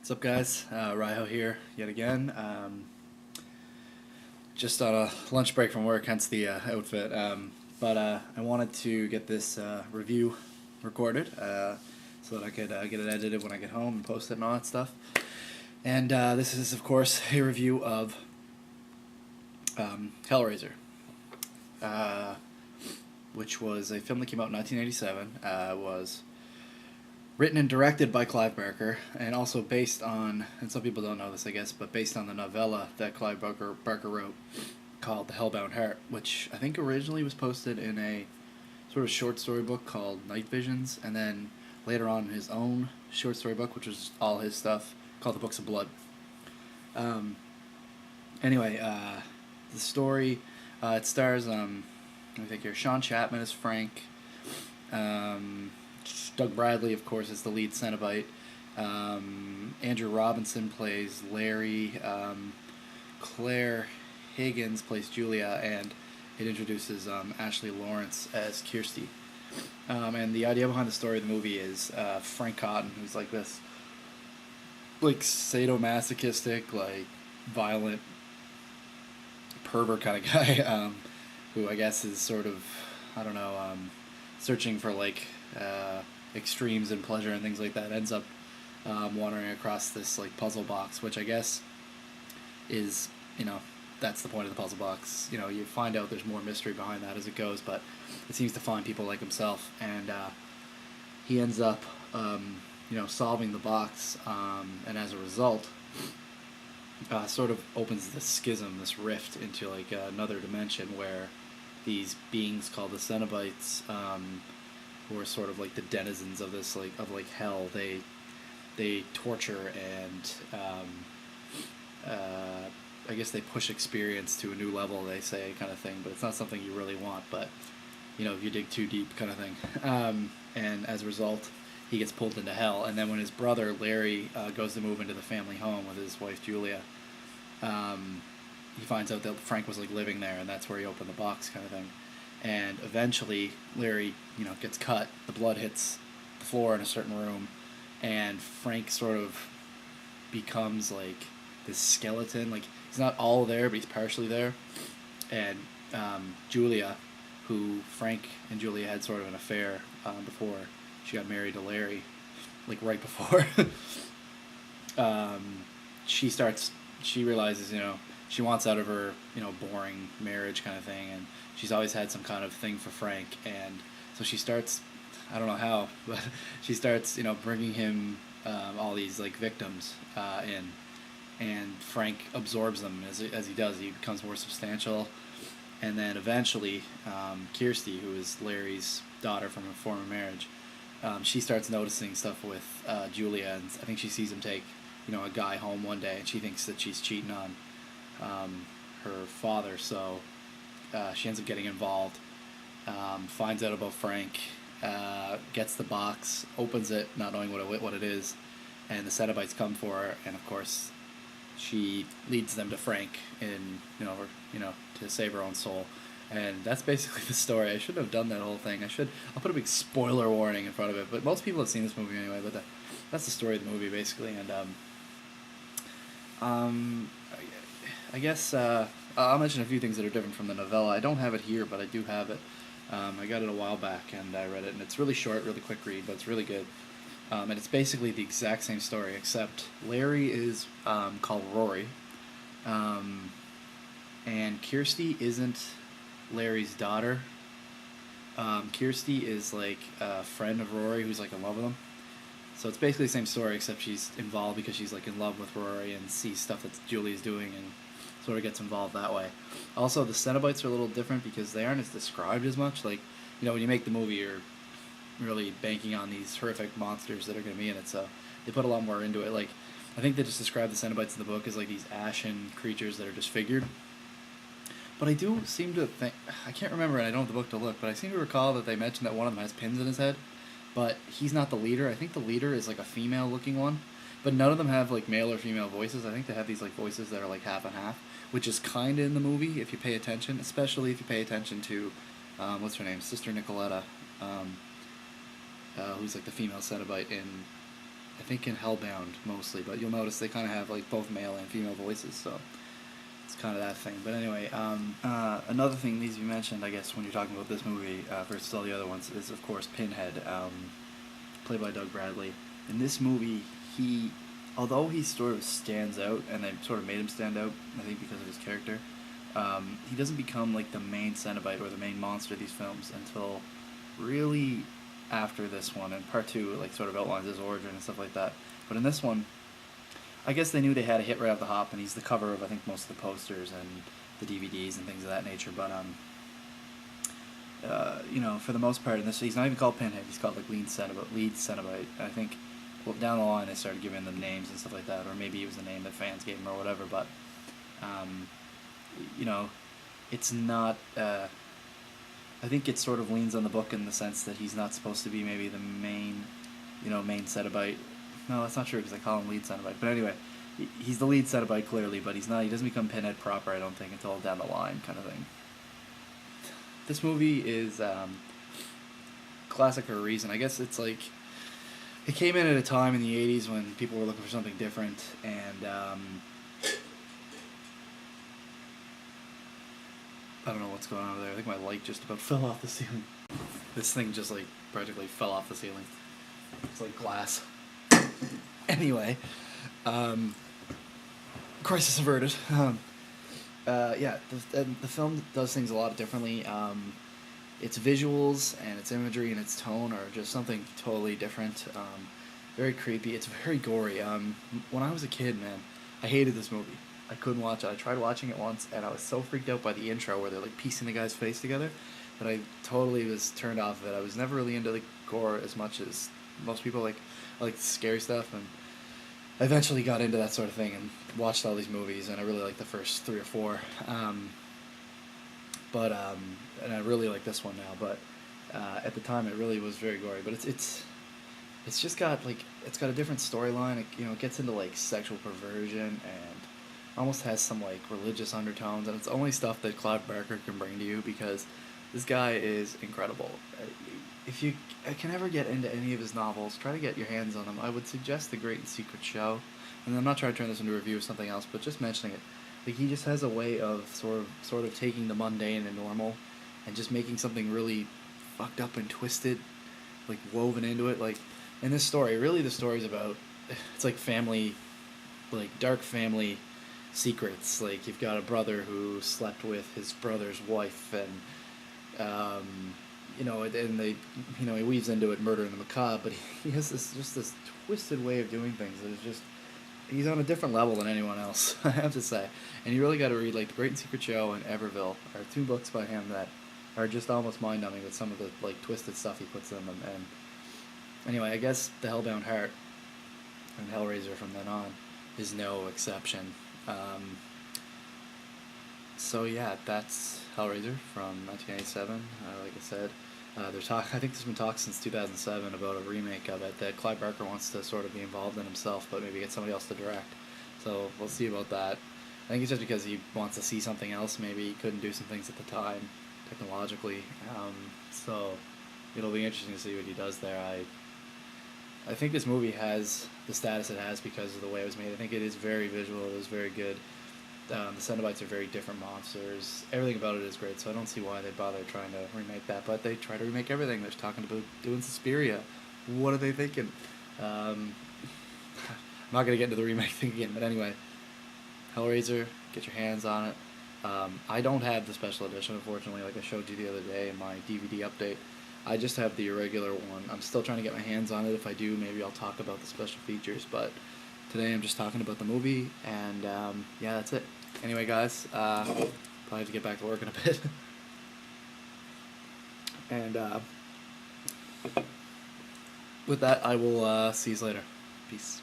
What's up, guys? Raiho here yet again. Just on a lunch break from work, hence the outfit. But I wanted to get this review recorded so that I could get it edited when I get home and post it and all that stuff. And this is, of course, a review of Hellraiser, which was a film that came out in 1987. Was written and directed by Clive Barker, and also based on, and some people don't know this, I guess, but based on the novella that Clive Barker wrote called The Hellbound Heart, which I think originally was posted in a sort of short story book called Night Visions, and then later on his own short story book, which was all his stuff, called The Books of Blood. Anyway, the story, it stars, I think here, Sean Chapman as Frank, Doug Bradley, of course, is the lead Cenobite. Andrew Robinson plays Larry. Claire Higgins plays Julia, and it introduces Ashley Lawrence as Kirsty. And the idea behind the story of the movie is Frank Cotton, who's like this, like sadomasochistic, like violent pervert kind of guy, who I guess is sort of, I don't know, searching for like extremes in pleasure and things like that, ends up wandering across this like puzzle box, which I guess is, that's the point of the puzzle box. You find out there's more mystery behind that as it goes, but it seems to find people like himself, and he ends up solving the box, and as a result sort of opens this schism, this rift into like another dimension where these beings called the Cenobites, who are sort of like the denizens of this like hell. They torture and I guess they push experience to a new level, they say, kind of thing. But it's not something you really want. But if you dig too deep, kind of thing. And as a result, he gets pulled into hell. And then when his brother Larry goes to move into the family home with his wife Julia, he finds out that Frank was like living there, and that's where he opened the box, kind of thing. And eventually, Larry, gets cut. The blood hits the floor in a certain room, and Frank sort of becomes like this skeleton. Like, he's not all there, but he's partially there. And Julia, who Frank and Julia had sort of an affair before she got married to Larry, like right before, she realizes, she wants out of her, boring marriage kind of thing, and she's always had some kind of thing for Frank, and so she starts, I don't know how, but she starts, bringing him all these like victims in, and Frank absorbs them as he does. He becomes more substantial, and then eventually, Kirsty, who is Larry's daughter from a former marriage, she starts noticing stuff with Julia, and I think she sees him take, a guy home one day, and she thinks that she's cheating on her father, so she ends up getting involved, finds out about Frank, gets the box, opens it, not knowing what it is, and the Cenobites come for her, and of course she leads them to Frank to save her own soul. And that's basically the story. I shouldn't have done that whole thing. I'll put a big spoiler warning in front of it, but most people have seen this movie anyway, but that's the story of the movie, basically. And I guess I'll mention a few things that are different from the novella. I don't have it here, but I do have it. I got it a while back, and I read it, and it's really short, really quick read, but it's really good. And it's basically the exact same story, except Larry is called Rory, and Kirsty isn't Larry's daughter. Kirsty is like a friend of Rory who's like in love with him. So it's basically the same story, except she's involved because she's like in love with Rory and sees stuff that Julie's doing and sort of gets involved that way. Also, the Cenobites are a little different because they aren't as described as much. Like, when you make the movie, you're really banking on these horrific monsters that are going to be in it, so they put a lot more into it. Like, I think they just describe the Cenobites in the book as like these ashen creatures that are disfigured. But I do seem to think, I can't remember, and I don't have the book to look, but I seem to recall that they mentioned that one of them has pins in his head, but he's not the leader. I think the leader is like a female-looking one, but none of them have like male or female voices. I think they have these like voices that are like half and half, which is kind of in the movie if you pay attention, especially if you pay attention to, what's her name, Sister Nicoletta, who's like the female Cenobite in I think in Hellbound mostly, but you'll notice they kind of have like both male and female voices, so it's kind of that thing. But anyway, another thing needs to be mentioned, I guess, when you're talking about this movie versus all the other ones, is of course Pinhead, played by Doug Bradley. In this movie, although he sort of stands out, and they sort of made him stand out, I think because of his character, he doesn't become like the main Cenobite or the main monster of these films until really after this one. And part two, like, sort of outlines his origin and stuff like that. But in this one, I guess they knew they had a hit right off the hop, and he's the cover of, I think, most of the posters and the DVDs and things of that nature. But you know, for the most part in this, he's not even called Pinhead. He's called like Lead Cenobite. I think, well, down the line they started giving them names and stuff like that, or maybe it was the name that fans gave him or whatever. But you know, it's not. I think it sort of leans on the book in the sense that he's not supposed to be maybe the main Cenobite. No, that's not true because I call him Lead Cenobite. But anyway, he's the lead Cenobite clearly, but he's not. He doesn't become Pinhead proper, I don't think, until down the line, kind of thing. This movie is classic for a reason. I guess it's like it came in at a time in the '80s when people were looking for something different, and I don't know what's going on over there. I think my light just about fell off the ceiling. This thing just like practically fell off the ceiling. It's like glass. Anyway, crisis averted. Yeah, the film does things a lot differently. Its visuals and its imagery and its tone are just something totally different. Very creepy. It's very gory. When I was a kid, man, I hated this movie. I couldn't watch it. I tried watching it once, and I was so freaked out by the intro where they're like piecing the guy's face together that I totally was turned off of it. I was never really into the gore as much as most people. I like scary stuff, and I eventually got into that sort of thing and watched all these movies, and I really liked the first 3 or 4. And I really like this one now. But at the time, it really was very gory. But it's just got like it's got a different storyline. It gets into like sexual perversion and almost has some like religious undertones, and it's only stuff that Clive Barker can bring to you because this guy is incredible. If you can ever get into any of his novels, try to get your hands on them. I would suggest The Great and Secret Show, and I'm not trying to turn this into a review of something else, but just mentioning it. Like, he just has a way of sort of taking the mundane and normal, and just making something really fucked up and twisted, like woven into it. Like in this story, really the story's about it's like family, like dark family secrets. Like, you've got a brother who slept with his brother's wife, and and they, he weaves into it murder in the macabre, but he has this twisted way of doing things that is just, he's on a different level than anyone else, I have to say. And you really got to read, like, The Great and Secret Show and Everville are 2 books by him that are just almost mind-numbing with some of the, like, twisted stuff he puts in them. And anyway, I guess The Hellbound Heart and Hellraiser from then on is no exception. So yeah, that's Hellraiser from 1987. Like I said, I think there's been talk since 2007 about a remake of it that Clive Barker wants to sort of be involved in himself, but maybe get somebody else to direct. So we'll see about that. I think it's just because he wants to see something else. Maybe he couldn't do some things at the time, technologically. So it'll be interesting to see what he does there. I think this movie has the status it has because of the way it was made. I think it is very visual. It is very good. The Cenobites are very different monsters. Everything about it is great, so I don't see why they bother trying to remake that. But they try to remake everything. They're talking about doing Suspiria. What are they thinking? I'm not going to get into the remake thing again, but anyway. Hellraiser, get your hands on it. I don't have the special edition, unfortunately, like I showed you the other day in my DVD update. I just have the irregular one. I'm still trying to get my hands on it. If I do, maybe I'll talk about the special features, but today I'm just talking about the movie, and yeah, that's it. Anyway, guys, probably have to get back to work in a bit. And with that, I will see you later. Peace.